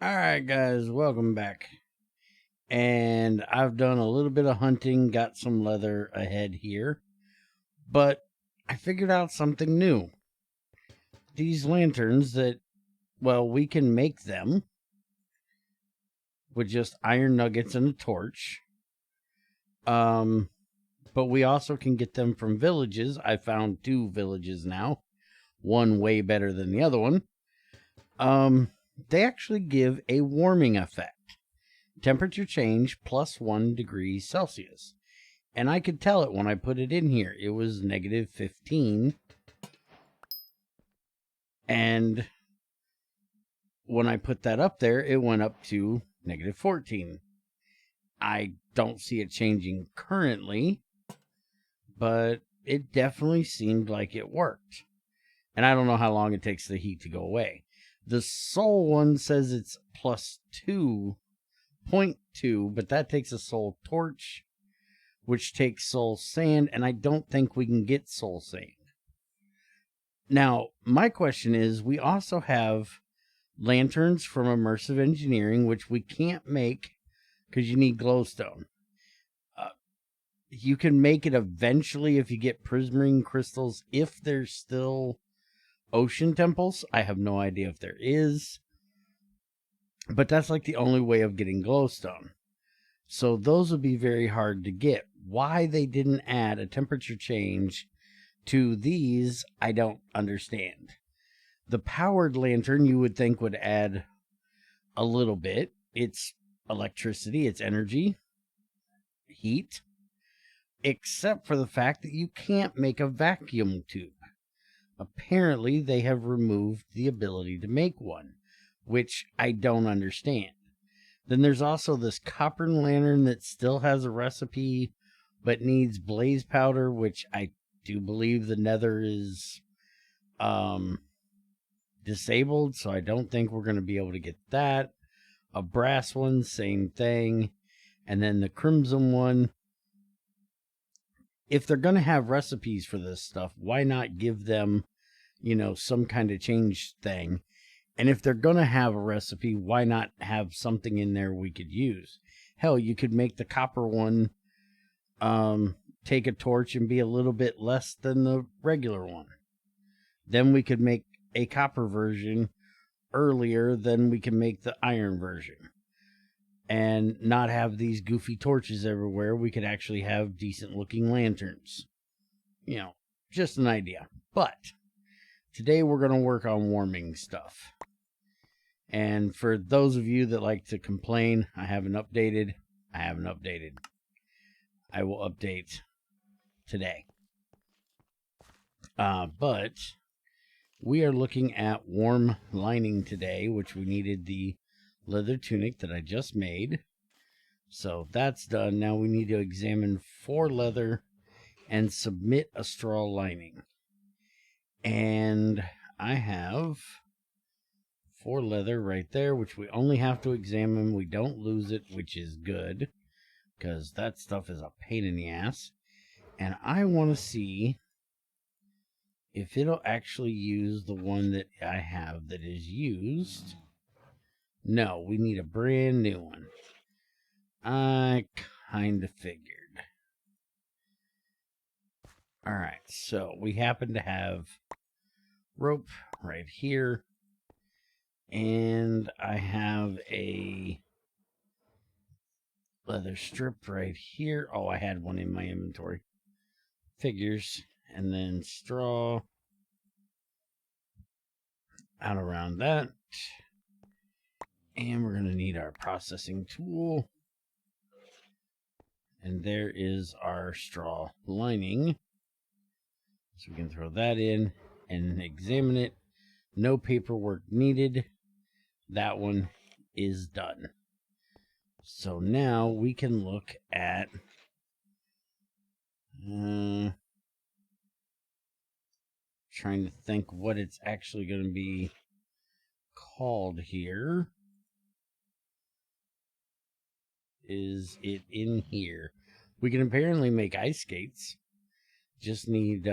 Alright guys, welcome back. And I've done a little bit of hunting, got some leather ahead here, but I figured out something new. These lanterns that, well, we can make them with just iron nuggets and a torch. But we also can get them from villages. I found 2 villages now, one way better than the other one. They actually give a warming effect. Temperature change plus 1 degree Celsius. And I could tell it when I put it in here. It was negative 15. And when I put that up there, it went up to negative 14. I don't see it changing currently, but it definitely seemed like it worked. And I don't know how long it takes the heat to go away. The soul one says it's plus 2.2, but that takes a soul torch, which takes soul sand, and I don't think we can get soul sand. Now, my question is, we also have lanterns from Immersive Engineering, which we can't make because you need glowstone. You can make it eventually if you get prismarine crystals, if there's still ocean temples. I have no idea if there is, but that's like the only way of getting glowstone. So those would be very hard to get. Why they didn't add a temperature change to these, I don't understand. The powered lantern you would think would add a little bit. It's electricity, it's energy, heat, except for the fact that you can't make a vacuum tube. Apparently, they have removed the ability to make one, which I don't understand. Then there's also this copper lantern that still has a recipe, but needs blaze powder, which I do believe the nether is disabled, so I don't think we're going to be able to get that. A brass one, same thing. And then the crimson one. If they're going to have recipes for this stuff, why not give them, some kind of change thing? And if they're going to have a recipe, why not have something in there we could use? Hell, you could make the copper one take a torch and be a little bit less than the regular one. Then we could make a copper version earlier than we can make the iron version. And not have these goofy torches everywhere. We could actually have decent looking lanterns. Just an idea. But today we're going to work on warming stuff. And for those of you that like to complain, I haven't updated. I will update today. But we are looking at warm lining today, which we needed the leather tunic that I just made. So that's done. Now we need to examine 4 leather and submit a straw lining. And I have 4 leather right there, which we only have to examine. We don't lose it, which is good, because that stuff is a pain in the ass. And I want to see if it'll actually use the one that I have that is used. No, we need a brand new one. I kind of figured. Alright, so we happen to have rope right here. And I have a leather strip right here. Oh, I had one in my inventory. Figures. And then straw. Out around that. And we're going to need our processing tool. And there is our straw lining. So we can throw that in and examine it. No paperwork needed. That one is done. So now we can look at trying to think what it's actually going to be called here. Is it in here? We can apparently make ice skates. Just need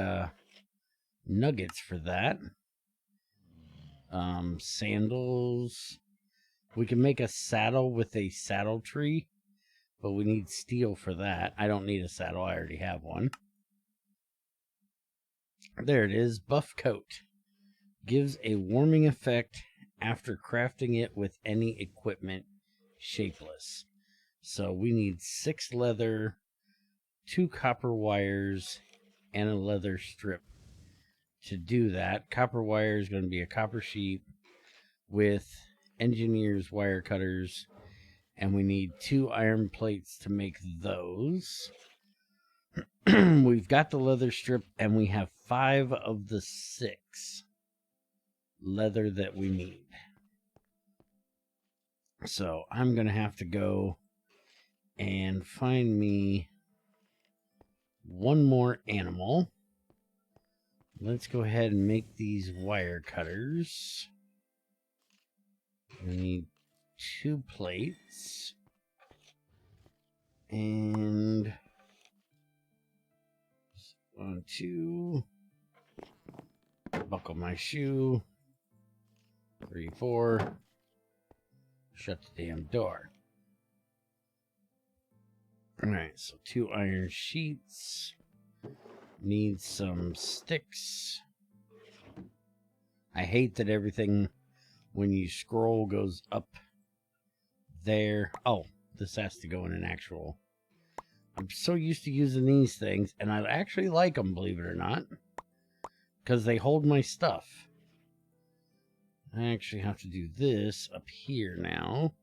nuggets for that. Sandals. We can make a saddle with a saddle tree, but we need steel for that. I don't need a saddle. I already have one. There it is. Buff coat. Gives a warming effect after crafting it with any equipment. Shapeless. So we need 6 leather, 2 copper wires, and a leather strip to do that. Copper wire is going to be a copper sheet with engineer's wire cutters, and we need 2 iron plates to make those. We've got the leather strip, and we have 5 of the 6 leather that we need. So I'm going to have to go and find me one more animal. Let's go ahead and make these wire cutters. We need 2 plates. And 1, 2. Buckle my shoe. 3, 4. Shut the damn door. Alright, so 2 iron sheets. Need some sticks. I hate that everything, when you scroll, goes up there. Oh, this has to go in an actual... I'm so used to using these things, and I actually like them, believe it or not, because they hold my stuff. I actually have to do this up here now.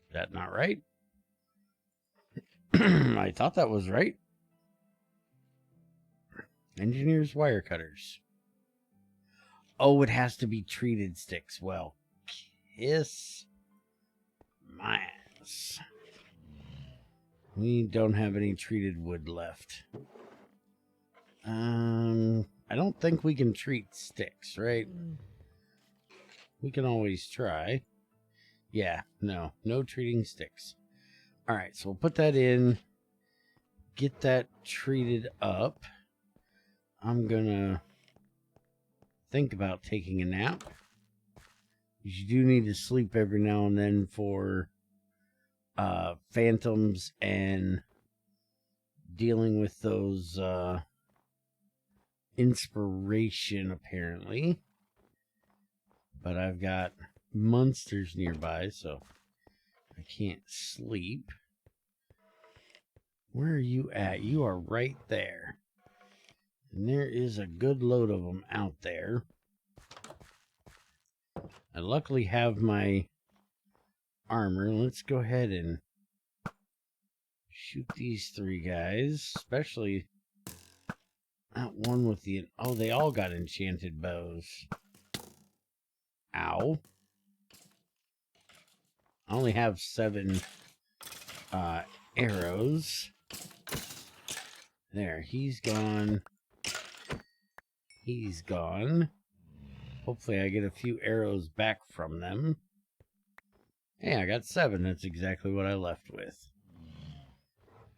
Is that not right? I thought that was right. Engineer's wire cutters. Oh, it has to be treated sticks. Well, kiss my ass. We don't have any treated wood left. I don't think we can treat sticks, right? We can always try. Yeah, no treating sticks. Alright, so we'll put that in. Get that treated up. I'm gonna think about taking a nap. You do need to sleep every now and then for phantoms and dealing with those inspiration, apparently. But I've got monsters nearby, so I can't sleep. Where are you at? You are right there. And there is a good load of them out there. I luckily have my armor. Let's go ahead and shoot these 3 guys. Especially that one with the... Oh, they all got enchanted bows. Ow. I only have 7 arrows. There, he's gone. He's gone. Hopefully I get a few arrows back from them. Hey, I got 7. That's exactly what I left with.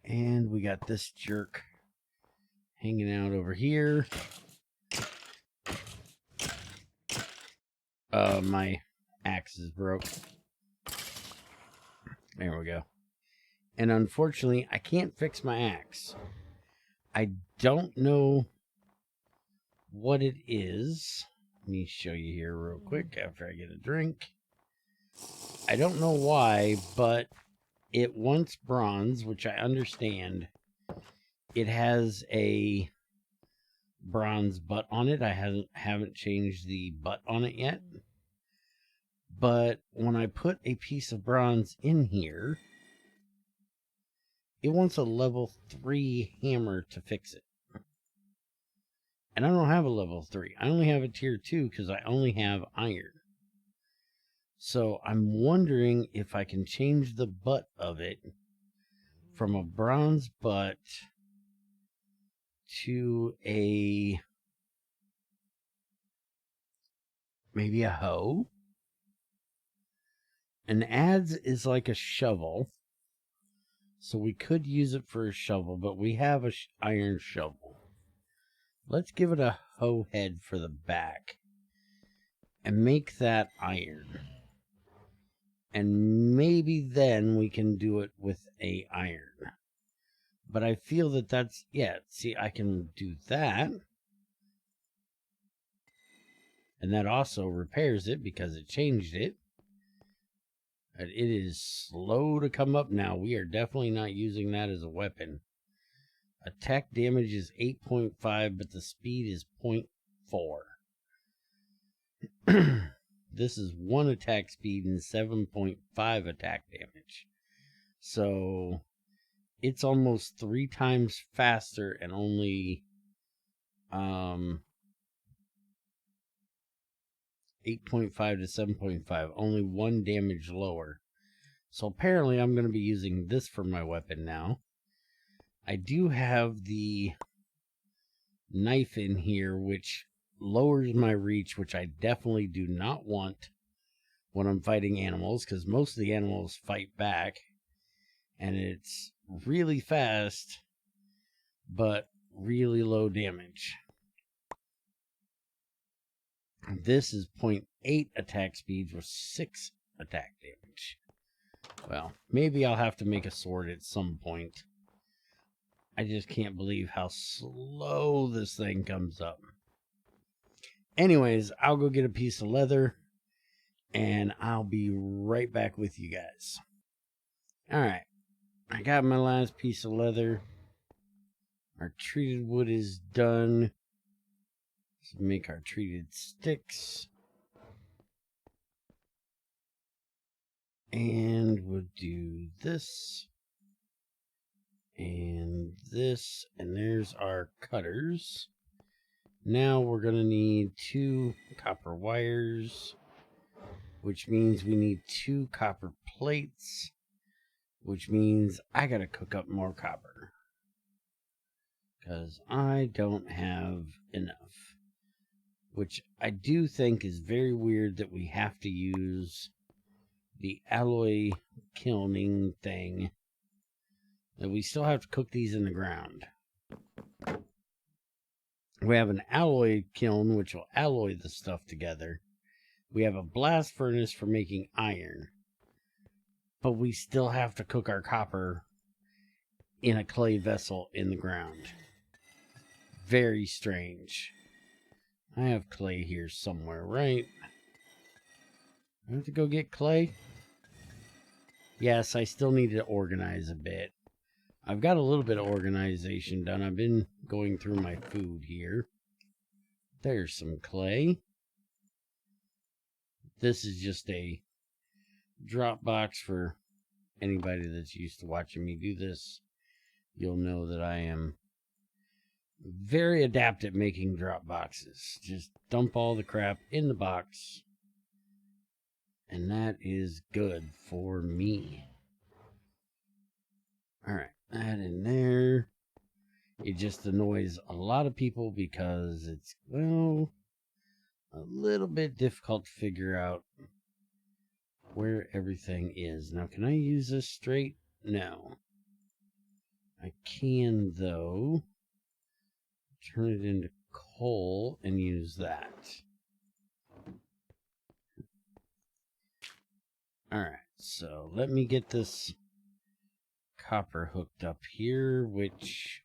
And we got this jerk hanging out over here. My axe is broke. There we go. And unfortunately, I can't fix my axe. I don't know what it is. Let me show you here real quick after I get a drink. I don't know why, but it wants bronze, which I understand. It has a bronze butt on it. I haven't changed the butt on it yet. But when I put a piece of bronze in here, it wants a level 3 hammer to fix it. And I don't have a level 3. I only have a tier 2 because I only have iron. So I'm wondering if I can change the butt of it from a bronze butt to a... maybe a hoe. An adze is like a shovel. So we could use it for a shovel, but we have a iron shovel. Let's give it a hoe head for the back. and make that iron. And maybe then we can do it with a iron. But I feel that that's, yeah, see, I can do that. And that also repairs it because it changed it. But it is slow to come up now. We are definitely not using that as a weapon. Attack damage is 8.5, but the speed is 0.4. This is 1 attack speed and 7.5 attack damage. So it's almost 3 times faster and only 8.5 to 7.5, only 1 damage lower. So apparently I'm going to be using this for my weapon now. I do have the knife in here, which lowers my reach, which I definitely do not want when I'm fighting animals, because most of the animals fight back, and it's really fast, but really low damage. This is 0.8 attack speed with 6 attack damage. Well, maybe I'll have to make a sword at some point. I just can't believe how slow this thing comes up. Anyways, I'll go get a piece of leather, and I'll be right back with you guys. Alright, I got my last piece of leather. Our treated wood is done. So make our treated sticks. And we'll do this. And this. And there's our cutters. Now we're going to need 2 copper wires, which means we need 2 copper plates, which means I got to cook up more copper because I don't have enough, which I do think is very weird that we have to use the alloy kilning thing, that we still have to cook these in the ground. We have an alloy kiln, which will alloy the stuff together. We have a blast furnace for making iron. But we still have to cook our copper in a clay vessel in the ground. Very strange. I have clay here somewhere, right? I have to go get clay? Yes, I still need to organize a bit. I've got a little bit of organization done. I've been going through my food here. There's some clay. This is just a drop box for anybody that's used to watching me do this. You'll know that I am very adept at making drop boxes. Just dump all the crap in the box. And that is good for me. Alright, that in there. It just annoys a lot of people because it's, well, a little bit difficult to figure out where everything is. Now, can I use this straight? No. I can, though, turn it into coal and use that. Alright, so let me get this copper hooked up here, which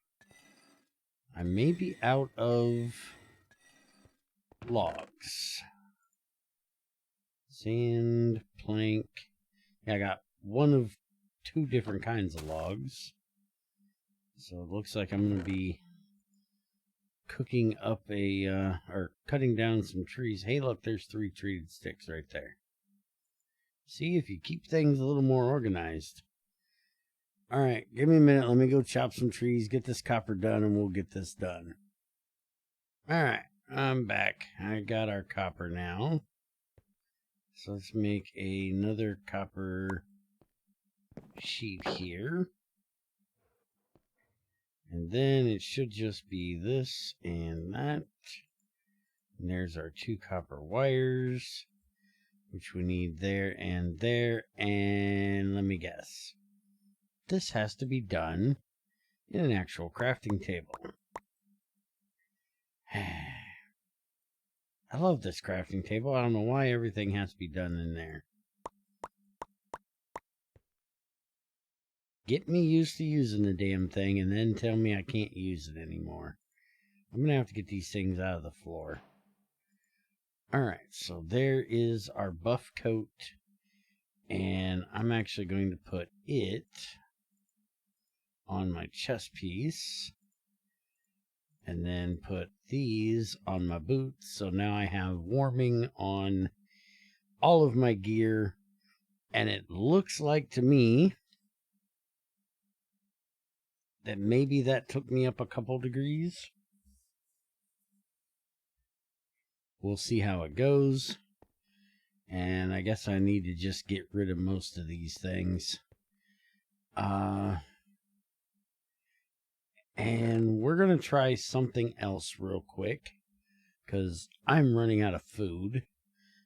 I may be out of logs. Sand, plank. Yeah, I got one of 2 different kinds of logs. So it looks like I'm going to be cooking up or cutting down some trees. Hey, look, there's 3 treated sticks right there. See, if you keep things a little more organized. Alright, give me a minute. Let me go chop some trees, get this copper done, and we'll get this done. Alright, I'm back. I got our copper now. So let's make another copper sheet here. And then it should just be this and that. And there's our 2 copper wires, which we need there and there. And let me guess. This has to be done in an actual crafting table. I love this crafting table. I don't know why everything has to be done in there. Get me used to using the damn thing and then tell me I can't use it anymore. I'm going to have to get these things out of the floor. Alright, so there is our buff coat. And I'm actually going to put it on my chest piece. And then put these on my boots. So now I have warming on all of my gear. And it looks like to me that maybe that took me up a couple degrees. We'll see how it goes. And I guess I need to just get rid of most of these things. And we're going to try something else real quick. Because I'm running out of food.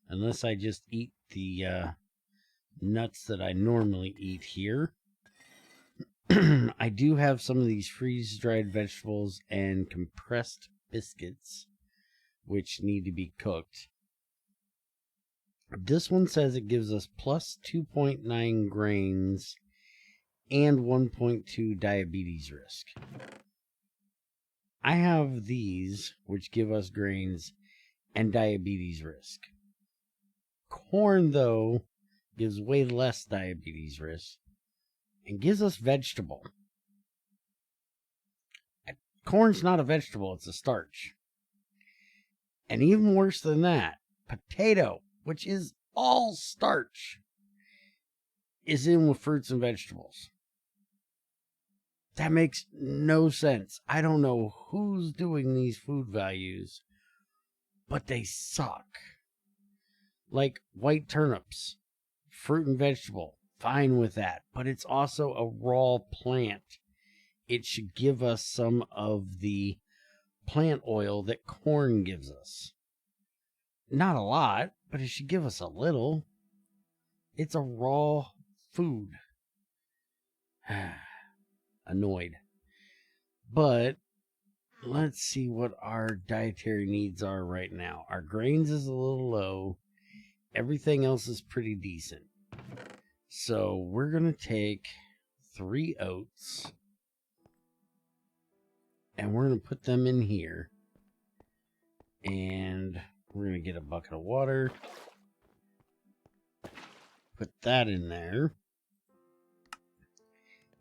Unless I just eat the nuts that I normally eat here. I do have some of these freeze-dried vegetables and compressed biscuits, which need to be cooked. This one says it gives us plus 2.9 grains and 1.2 diabetes risk. I have these, which give us grains and diabetes risk. Corn, though, gives way less diabetes risk and gives us vegetable. Corn's not a vegetable, it's a starch. And even worse than that, potato, which is all starch, is in with fruits and vegetables. That makes no sense. I don't know who's doing these food values, but they suck. Like white turnips, fruit and vegetable, fine with that, but it's also a raw plant. It should give us some of the plant oil that corn gives us. Not a lot, but it should give us a little. It's a raw food. Annoyed. But let's see what our dietary needs are right now. Our grains is a little low. Everything else is pretty decent. So we're going to take 3 oats. And we're going to put them in here. And we're going to get a bucket of water. Put that in there.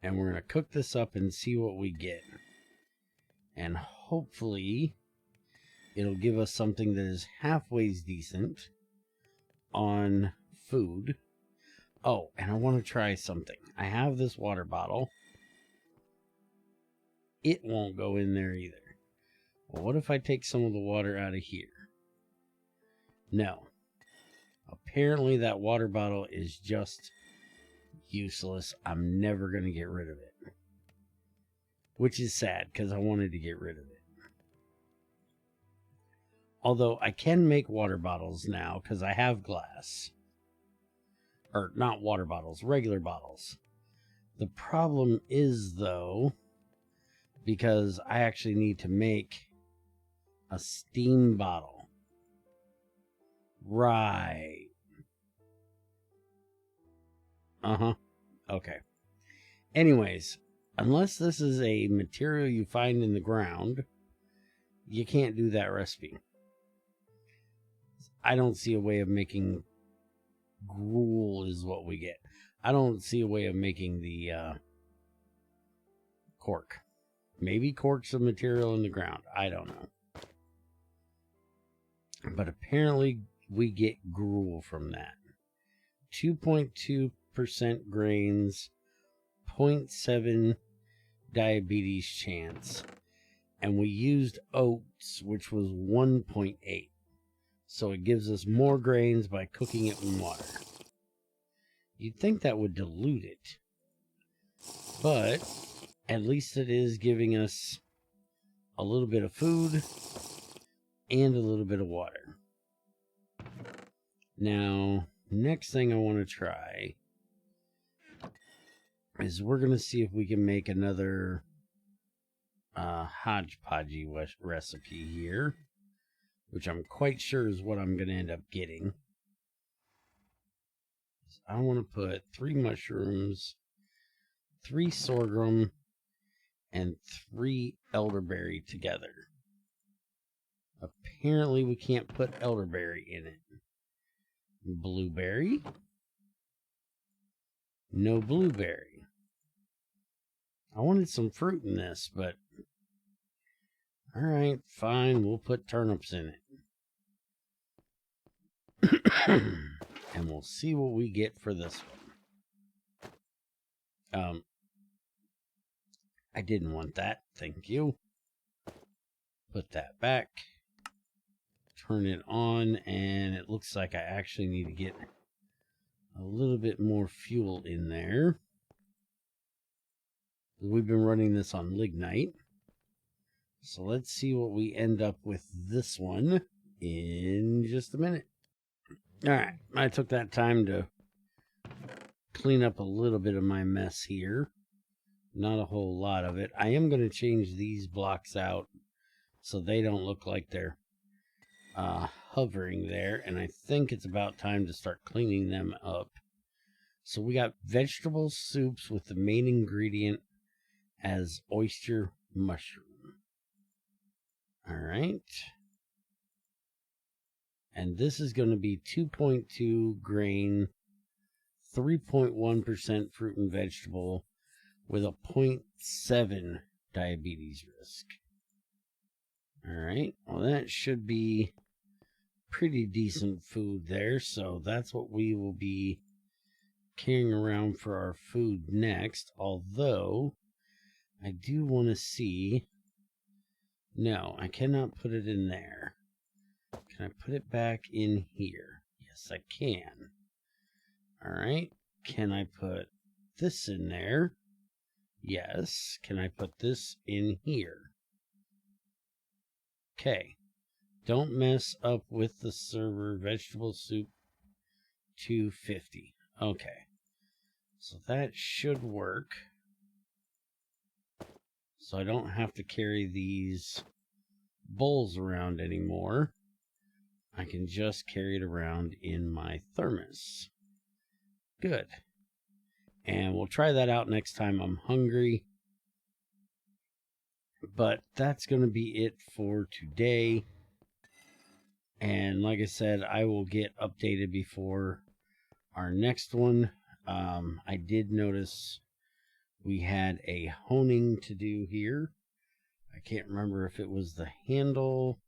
And we're going to cook this up and see what we get. And hopefully it'll give us something that is halfway decent on food. Oh, and I want to try something. I have this water bottle. It won't go in there either. Well, what if I take some of the water out of here? No. Apparently that water bottle is just useless. I'm never going to get rid of it. Which is sad, because I wanted to get rid of it. Although I can make water bottles now, because I have glass. Or not water bottles, regular bottles. The problem is, though, because I actually need to make a steam bottle. Right. Okay. Anyways, unless this is a material you find in the ground, you can't do that recipe. I don't see a way of making gruel is what we get. I don't see a way of making the cork. Maybe cork's a material in the ground. I don't know. But apparently we get gruel from that. 2.2% grains, 0.7 diabetes chance. And we used oats, which was 1.8. So it gives us more grains by cooking it in water. You'd think that would dilute it. But at least it is giving us a little bit of food and a little bit of water. Now, next thing I want to try is we're going to see if we can make another hodgepodgey recipe here. which I'm quite sure is what I'm going to end up getting. I want to put 3 mushrooms, 3 sorghum, and 3 elderberry together. Apparently we can't put elderberry in it. Blueberry. No blueberry. I wanted some fruit in this, but alright, fine, we'll put turnips in it. And we'll see what we get for this one. I didn't want that, thank you. Put that back. Turn it on, and it looks like I actually need to get a little bit more fuel in there. We've been running this on lignite. So let's see what we end up with this one in just a minute. Alright, I took that time to clean up a little bit of my mess here. Not a whole lot of it. I am going to change these blocks out so they don't look like they're hovering there, and I think it's about time to start cleaning them up. So we got vegetable soups with the main ingredient as oyster mushroom. Alright. And this is going to be 2.2 grain, 3.1% fruit and vegetable with a 0.7 diabetes risk. Alright, well that should be pretty decent food there, so that's what we will be carrying around for our food next, although I do want to see... No, I cannot put it in there. Can I put it back in here? Yes, I can. Alright, can I put this in there? Yes. Can I put this in here? Okay. Don't mess up with the server. Vegetable soup 250. Okay. So that should work. So I don't have to carry these bowls around anymore. I can just carry it around in my thermos. Good. And we'll try that out next time I'm hungry. But that's going to be it for today. And like I said, I will get updated before our next one. I did notice we had a honing to do here. I can't remember if it was the handle.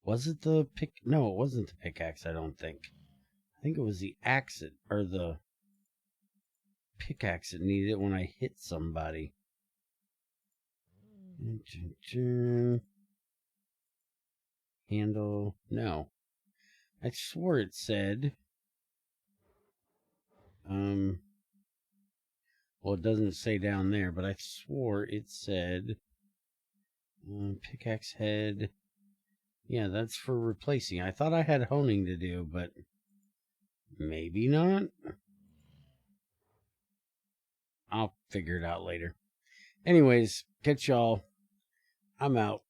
Was it the pick? No, it wasn't the pickaxe, I don't think. I think it was the axe or the pickaxe that needed it when I hit somebody. Handle. No. I swore it said. Well, it doesn't say down there, but I swore it said pickaxe head. Yeah, that's for replacing. I thought I had honing to do, but maybe not. I'll figure it out later. Anyways, catch y'all. I'm out.